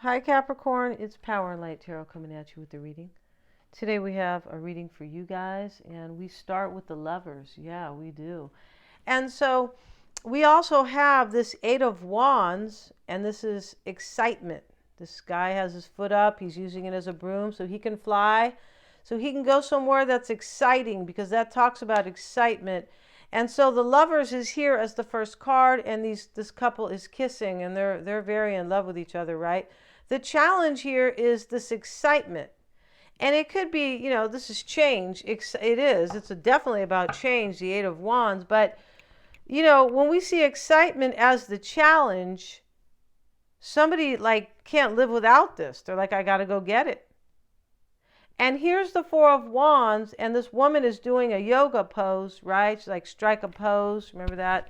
Hi Capricorn, it's Power and Light Tarot coming at you with the reading. Today we have a reading for you guys and we start with the Lovers. Yeah, we do. And so we also have this Eight of Wands, and this is excitement. This guy has his foot up, he's using it as a broom so he can fly, so he can go somewhere that's exciting, because that talks about excitement. And so the Lovers is here as the first card, and this couple is kissing, and they're very in love with each other, right? The challenge here is this excitement. And it could be, this is change. It is. It's definitely about change, the Eight of Wands. But, when we see excitement as the challenge, somebody can't live without this. They're like, I got to go get it. And here's the Four of Wands, and this woman is doing a yoga pose, right? She's like, strike a pose. Remember that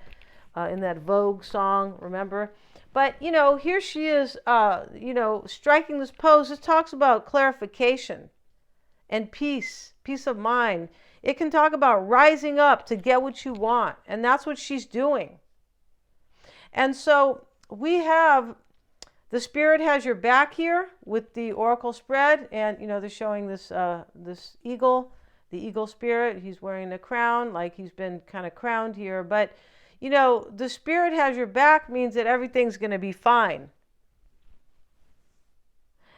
in that Vogue song, remember? But, here she is, striking this pose. It talks about clarification and peace of mind. It can talk about rising up to get what you want. And that's what she's doing. And so we have the Spirit has your back here with the Oracle spread. And, they're showing this eagle, the eagle spirit. He's wearing a crown, like he's been kind of crowned here. But, the Spirit has your back means that everything's going to be fine.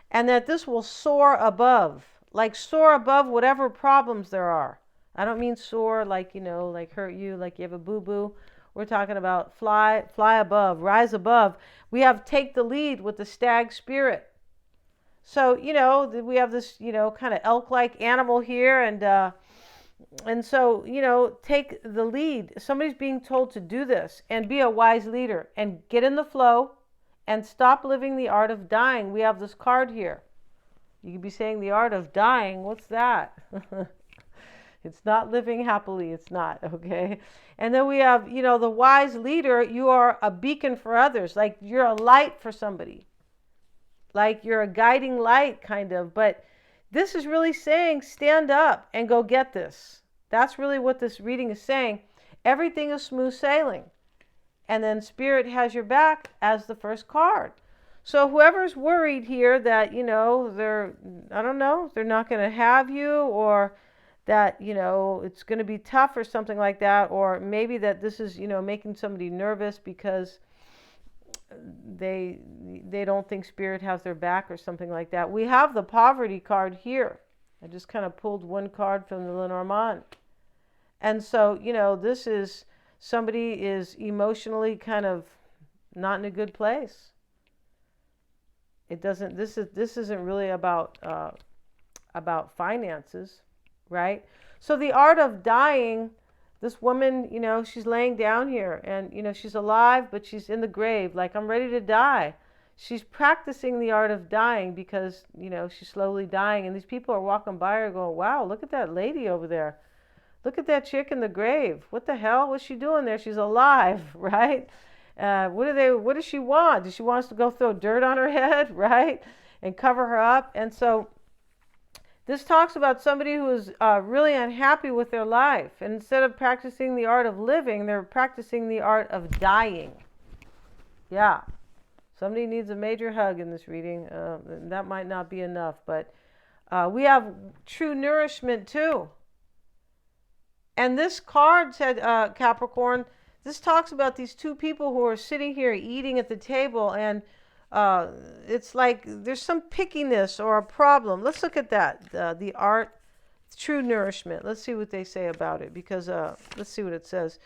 And that this will soar above, soar above whatever problems there are. I don't mean soar like hurt you, like you have a boo-boo. We're talking about fly above, rise above. We have take the lead with the stag spirit. So, we have this, kind of elk-like animal here, and so, take the lead. Somebody's being told to do this and be a wise leader and get in the flow and stop living the art of dying. We have this card here. You could be saying the art of dying. What's that? It's not living happily. It's not, okay? And then we have, the wise leader. You are a beacon for others. Like you're a light for somebody. Like you're a guiding light, kind of. But this is really saying stand up and go get this. That's really what this reading is saying. Everything is smooth sailing. And then Spirit has your back as the first card. So whoever's worried here that, they're not going to have you, or that, it's going to be tough or something like that, or maybe that this is, making somebody nervous because they don't think Spirit has their back or something like that. We have the Poverty card here. I just kind of pulled one card from the Lenormand. And so, this is somebody is emotionally kind of not in a good place. This isn't really about finances, right? So the art of dying, this woman, she's laying down here, and she's alive, but she's in the grave, like, I'm ready to die. She's practicing the art of dying because, she's slowly dying, and these people are walking by her going, wow, look at that lady over there. Look at that chick in the grave. What the hell? What's she doing there? She's alive, right? What does she want? Does she want us to go throw dirt on her head, right? And cover her up? And so this talks about somebody who is really unhappy with their life. And instead of practicing the art of living, they're practicing the art of dying. Yeah. Somebody needs a major hug in this reading. That might not be enough, but we have true nourishment too. And this card said, Capricorn, this talks about these two people who are sitting here eating at the table, and it's like there's some pickiness or a problem. Let's look at that, the art, true nourishment. Let's see what they say about it, because let's see what it says.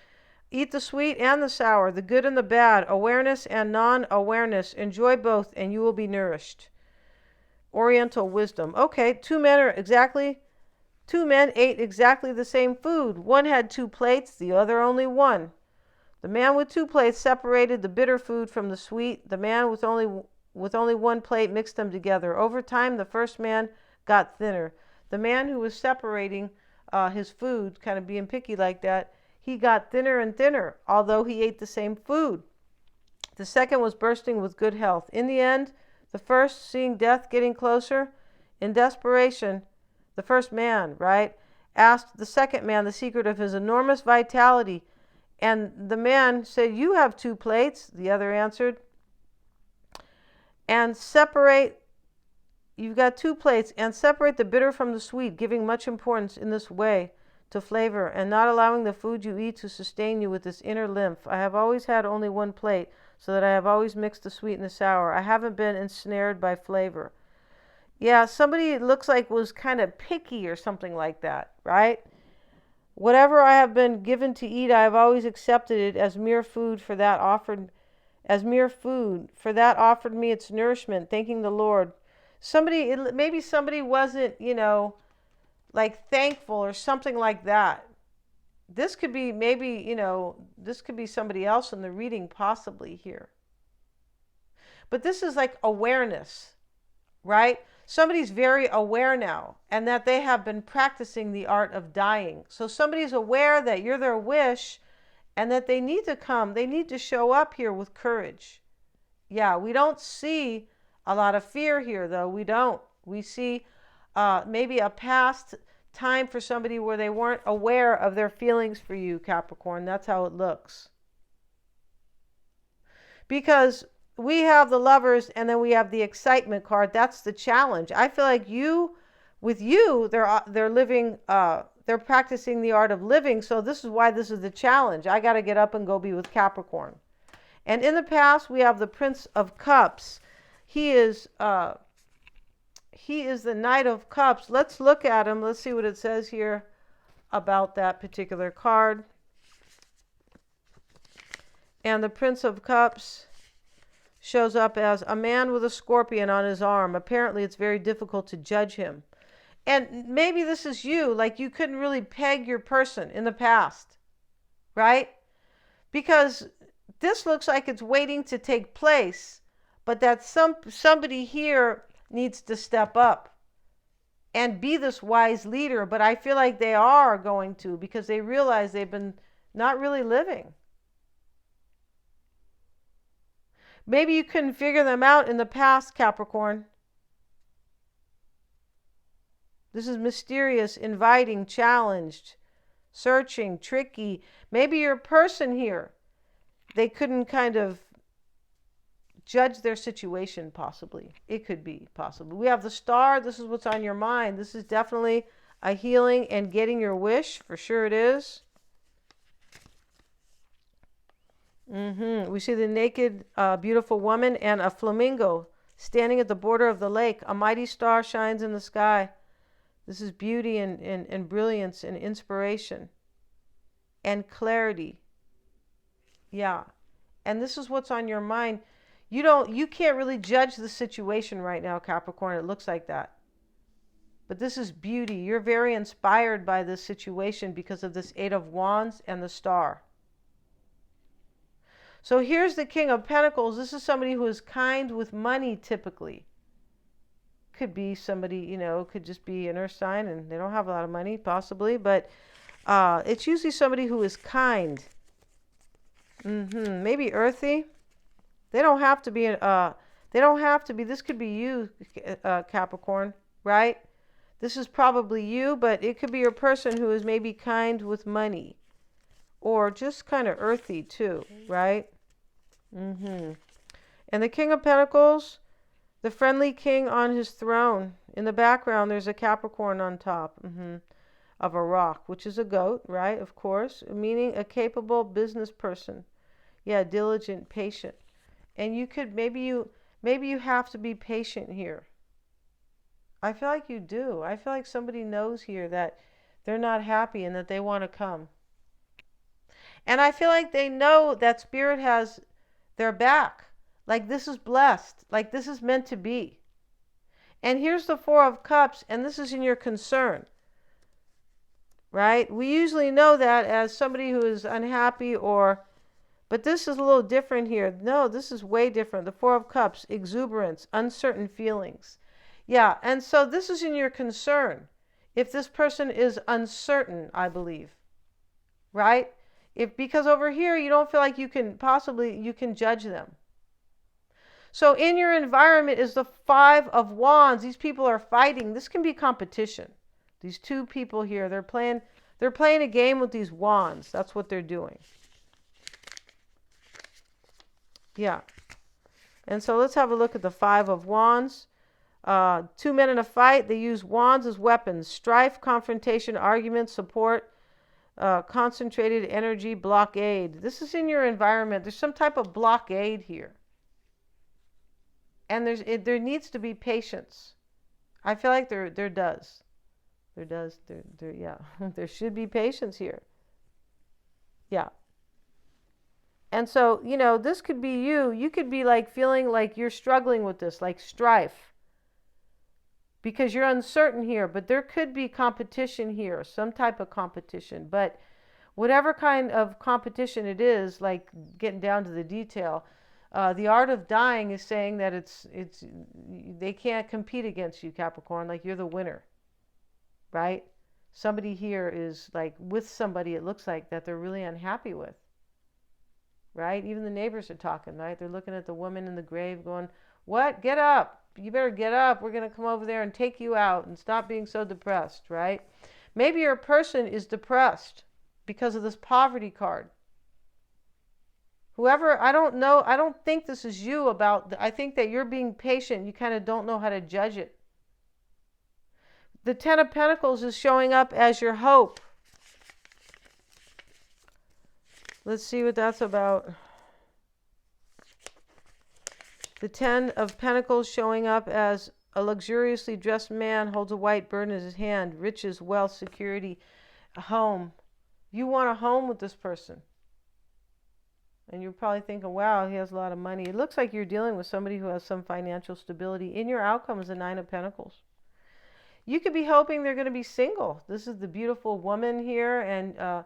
Eat the sweet and the sour, the good and the bad, awareness and non-awareness. Enjoy both and you will be nourished. Oriental wisdom. Okay, two men ate exactly the same food. One had 2 plates, the other only 1. The man with 2 plates separated the bitter food from the sweet. The man with only 1 plate mixed them together. Over time, the first man got thinner. The man who was separating his food, kind of being picky like that, he got thinner and thinner, although he ate the same food. The second was bursting with good health. In the end, the first, seeing death getting closer, in desperation, the first man, right, asked the second man the secret of his enormous vitality. And the man said, you have 2 plates, the other answered. And and separate. You've got 2 plates, and separate the bitter from the sweet, giving much importance in this way to flavor and not allowing the food you eat to sustain you with this inner lymph. I have always had only 1 plate, so that I have always mixed the sweet and the sour. I haven't been ensnared by flavor. Yeah, somebody it looks like was kind of picky or something like that, right? Whatever I have been given to eat, I have always accepted it as mere food, for that offered me its nourishment, thanking the Lord. Maybe somebody wasn't, like thankful or something like that. This could be this could be somebody else in the reading possibly here. But this is like awareness, right? Somebody's very aware now, and that they have been practicing the art of dying. So somebody's aware that you're their wish, and that they need to come. They need to show up here with courage. Yeah, we don't see a lot of fear here, though. We don't. We see maybe a past time for somebody where they weren't aware of their feelings for you, Capricorn. That's how it looks. Because we have the Lovers, and then we have the Excitement card. That's the challenge. I feel like they're living, they're practicing the art of living. So this is why this is the challenge. I got to get up and go be with Capricorn. And in the past, we have the Prince of Cups. He is the Knight of Cups. Let's look at him. Let's see what it says here about that particular card. And the Prince of Cups shows up as a man with a scorpion on his arm. Apparently, it's very difficult to judge him. And maybe this is you, like you couldn't really peg your person in the past, right? Because this looks like it's waiting to take place, but that somebody here needs to step up and be this wise leader. But I feel like they are going to, because they realize they've been not really living. Maybe you couldn't figure them out in the past, Capricorn. This is mysterious, inviting, challenged, searching, tricky. Maybe your person here, they couldn't kind of judge their situation, possibly. It could be possible. We have the Star. This is what's on your mind. This is definitely a healing and getting your wish. For sure it is. We see the naked, beautiful woman and a flamingo standing at the border of the lake. A mighty star shines in the sky. This is beauty and brilliance and inspiration and clarity. Yeah. And this is what's on your mind. You can't really judge the situation right now, Capricorn. It looks like that. But this is beauty. You're very inspired by this situation because of this 8 of Wands and the Star. So here's the King of Pentacles. This is somebody who is kind with money, typically. Could be somebody, could just be an earth sign and they don't have a lot of money, possibly. But it's usually somebody who is kind. Maybe earthy. They don't have to be, this could be you, Capricorn, right? This is probably you, but it could be your person who is maybe kind with money. Or just kind of earthy too, right? And the King of Pentacles, the friendly king on his throne. In the background, there's a Capricorn on top of a rock, which is a goat, right? Of course, meaning a capable business person. Yeah, diligent, patient. And you could, maybe you have to be patient here. I feel like you do. I feel like somebody knows here that they're not happy and that they want to come. And I feel like they know that Spirit has their back. Like this is blessed. Like this is meant to be. And here's the 4 of Cups, and this is in your concern. Right? We usually know that as somebody who is unhappy but this is a little different here. No, this is way different. The 4 of Cups, exuberance, uncertain feelings. Yeah, and so this is in your concern. If this person is uncertain, I believe. Right? Because over here you don't feel like you can judge them. So in your environment is the 5 of Wands. These people are fighting. This can be competition. These 2 people here, they're playing a game with these wands. That's what they're doing. Yeah. And so let's have a look at the Five of Wands. Two men in a fight. They use wands as weapons. Strife, confrontation, argument, support, concentrated energy, blockade. This is in your environment. There's some type of blockade here. And there needs to be patience. I feel like there does. Yeah. There should be patience here. Yeah. And so, this could be you. You could be like feeling like you're struggling with this, like strife, because you're uncertain here. But there could be competition here, some type of competition. But whatever kind of competition it is, like getting down to the detail, the art of dying is saying that they can't compete against you, Capricorn. Like you're the winner, right? Somebody here is like with somebody it looks like that they're really unhappy with, right? Even the neighbors are talking, right? They're looking at the woman in the grave going, what? Get up. You better get up. We're going to come over there and take you out and stop being so depressed, right? Maybe your person is depressed because of this poverty card. Whoever, I don't know, I don't think this is you I think that you're being patient. You kind of don't know how to judge it. The Ten of Pentacles is showing up as your hope. Let's see what that's about. The Ten of Pentacles showing up as a luxuriously dressed man holds a white bird in his hand. Riches, wealth, security, a home. You want a home with this person. And you're probably thinking, wow, he has a lot of money. It looks like you're dealing with somebody who has some financial stability. In your outcome is the Nine of Pentacles. You could be hoping they're going to be single. This is the beautiful woman here, and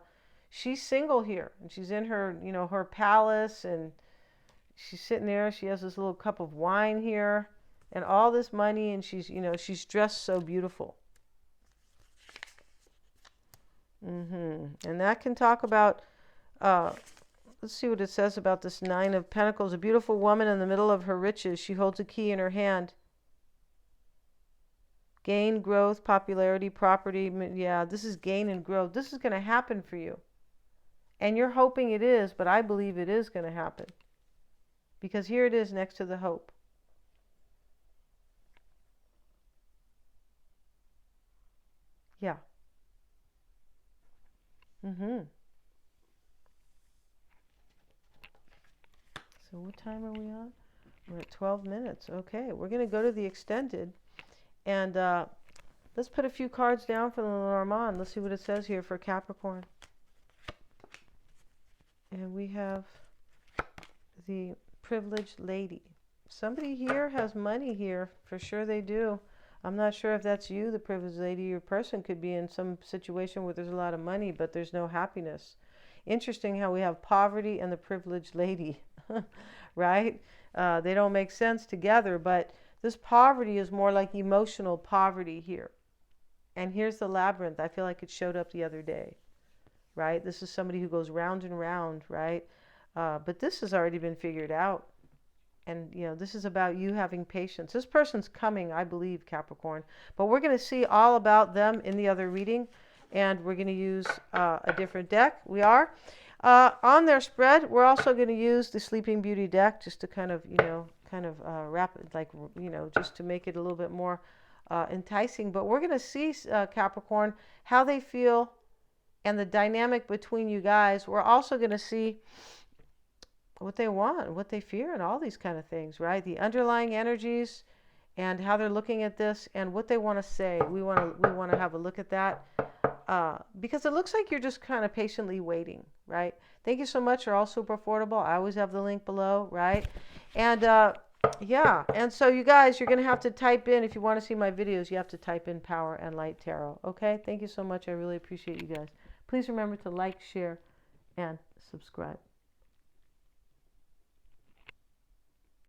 she's single here. And she's in her, her palace, and she's sitting there. She has this little cup of wine here and all this money, and she's dressed so beautiful. And that can talk about... let's see what it says about this Nine of Pentacles. A beautiful woman in the middle of her riches. She holds a key in her hand. Gain, growth, popularity, property. Yeah, this is gain and growth. This is going to happen for you. And you're hoping it is, but I believe it is going to happen. Because here it is next to the hope. Yeah. So what time are we on? We're at 12 minutes. Okay, we're going to go to the extended. And let's put a few cards down for the Lenormand. Let's see what it says here for Capricorn. And we have the privileged lady. Somebody here has money here. For sure they do. I'm not sure if that's you, the privileged lady. Your person could be in some situation where there's a lot of money, but there's no happiness. Interesting how we have poverty and the privileged lady, right? They don't make sense together, but this poverty is more like emotional poverty here. And here's the labyrinth. I feel like it showed up the other day, right? This is somebody who goes round and round, right? But this has already been figured out. And, this is about you having patience. This person's coming, I believe, Capricorn. But we're going to see all about them in the other reading. And we're going to use a different deck. We are. On their spread, we're also going to use the Sleeping Beauty deck just to kind of, wrap it, like, just to make it a little bit more enticing. But we're going to see, Capricorn, how they feel and the dynamic between you guys. We're also going to see what they want, what they fear, and all these kind of things, right? The underlying energies and how they're looking at this and what they want to say. We want to have a look at that because it looks like you're just kind of patiently waiting, right? Thank you so much. You're all super affordable. I always have the link below, right? And yeah, and so you guys, you're going to have to type in, if you want to see my videos, you have to type in Power and Light Tarot, okay? Thank you so much. I really appreciate you guys. Please remember to like, share, and subscribe.